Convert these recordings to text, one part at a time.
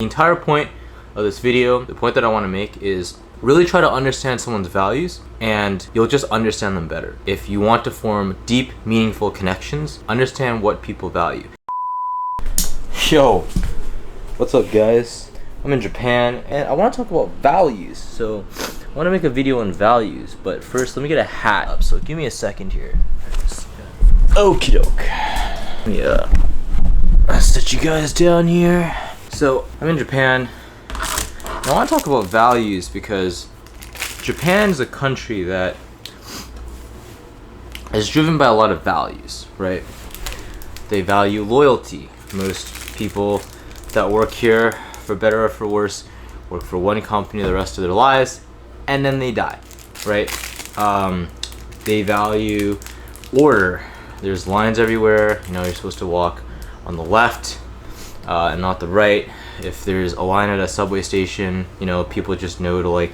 The entire point of this video, the point that I want to make is really try to understand someone's values and you'll just understand them better. If you want to form deep, meaningful connections, understand what people value. Yo, what's up guys? I'm in Japan and I want to talk about values. So I want to make a video on values, but first let me get a hat up. So give me a second here. Okie doke. Yeah. I'll set you guys down here. So I'm in Japan. I want to talk about values because Japan is a country that is driven by a lot of values, right? They value loyalty. Most people that work here, for better or for worse, work for one company the rest of their lives, and then they die, right? They value order. There's lines everywhere. You know, you're supposed to walk on the left and not the right. If there's a line at a subway station, you know, people just know to like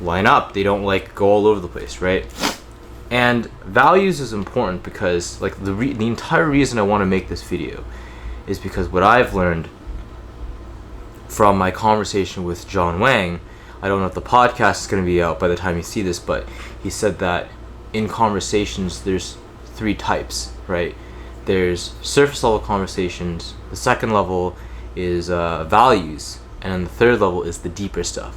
line up. They don't like go all over the place, right? And values is important because like the entire reason I want to make this video is because what I've learned from my conversation with John Wang, I don't know if the podcast is going to be out by the time you see this, but he said that in conversations there's three types, right? There's surface level conversations, the second level is values, and then the third level is the deeper stuff.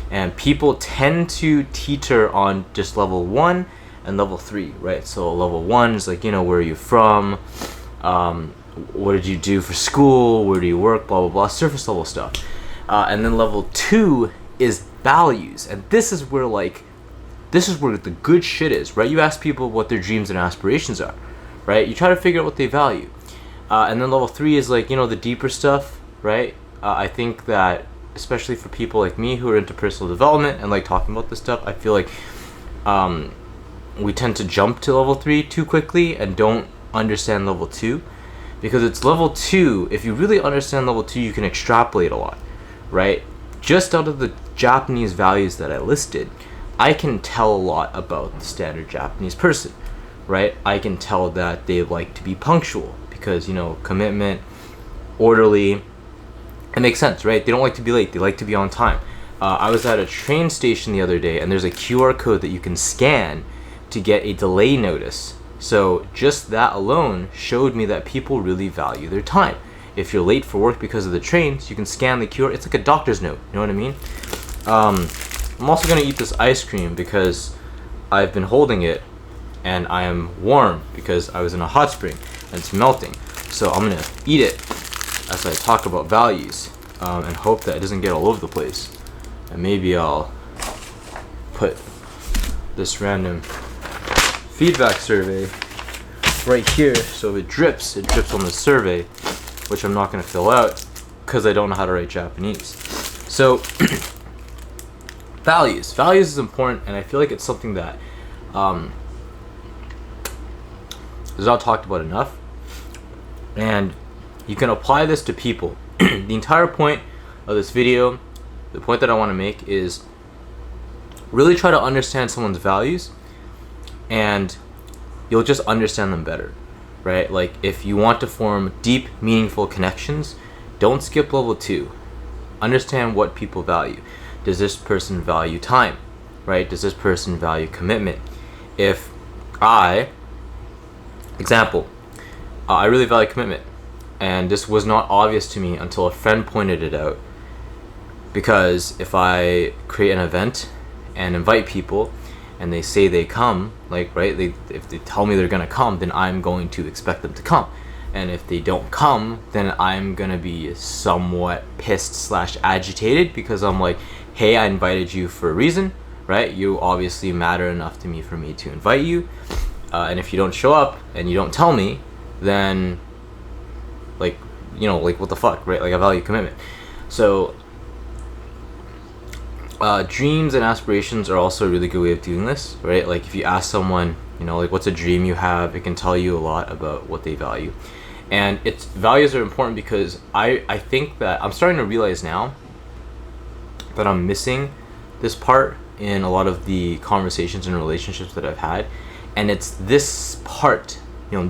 And people tend to teeter on just level 1 and level 3, right? So level 1 is like, you know, where are you from, what did you do for school, where do you work, blah blah blah, surface level stuff. And then level 2 is values, and this is where the good shit is, right? You ask people what their dreams and aspirations are, right? You try to figure out what they value. And then level 3 is like, you know, the deeper stuff, right? I think that especially for people like me who are into personal development and like talking about this stuff, I feel like we tend to jump to level 3 too quickly and don't understand level 2, because it's level 2. If you really understand level 2, you can extrapolate a lot, right? Just out of the Japanese values that I listed, I can tell a lot about the standard Japanese person, right? I can tell that they like to be punctual because, you know, commitment, orderly. It makes sense, right? They don't like to be late. They like to be on time. I was at a train station the other day and there's a QR code that you can scan to get a delay notice. So just that alone showed me that people really value their time. If you're late for work because of the trains, you can scan the QR. It's like a doctor's note, you know what I mean? I'm also gonna eat this ice cream because I've been holding it and I am warm because I was in a hot spring and it's melting. So I'm gonna eat it as I talk about values and hope that it doesn't get all over the place. And maybe I'll put this random feedback survey right here so if it drips on the survey, which I'm not gonna fill out because I don't know how to write Japanese. So values is important, and I feel like it's something that is not talked about enough, and you can apply this to people. The entire point of this video, the point that I want to make is really try to understand someone's values and you'll just understand them better, right? Like if you want to form deep, meaningful connections, don't skip level 2. Understand what people value. Does this person value time, right? Does this person value commitment? If I really value commitment, and this was not obvious to me until a friend pointed it out, because if I create an event and invite people and they say they come, like, right, if they tell me they're gonna come, then I'm going to expect them to come. And if they don't come, then I'm gonna be somewhat pissed / agitated because I'm like, hey, I invited you for a reason, right? You obviously matter enough to me for me to invite you. And if you don't show up and you don't tell me, then like, you know, like what the fuck, right? Like I value commitment. So dreams and aspirations are also a really good way of doing this, right? Like if you ask someone, you know, like what's a dream you have, it can tell you a lot about what they value. And its values are important because I think that I'm starting to realize now that I'm missing this part in a lot of the conversations and relationships that I've had, and it's this part, you know,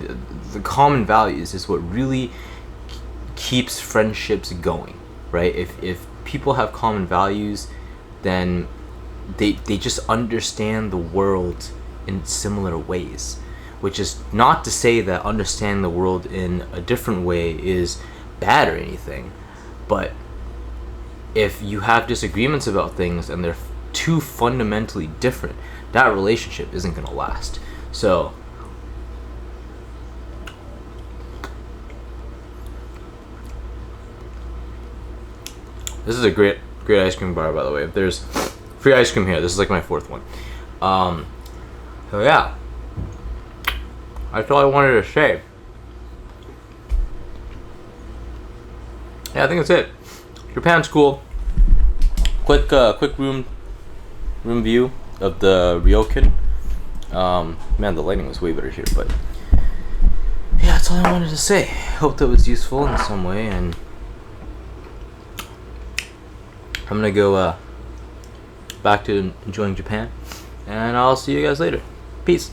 the common values is what really keeps friendships going, right? If people have common values, then they just understand the world in similar ways, which is not to say that understanding the world in a different way is bad or anything, but if you have disagreements about things and they're too fundamentally different, that relationship isn't going to last. So this is a great ice cream bar, by the way. If there's free ice cream here, this is like my fourth one. So yeah, that's all I wanted to say. Yeah, I think that's it. Japan's cool. Quick room view of the Ryokan. Man, the lighting was way better here, but yeah, that's all I wanted to say. Hope that was useful in some way, and I'm gonna go back to enjoying Japan, and I'll see you guys later. Peace.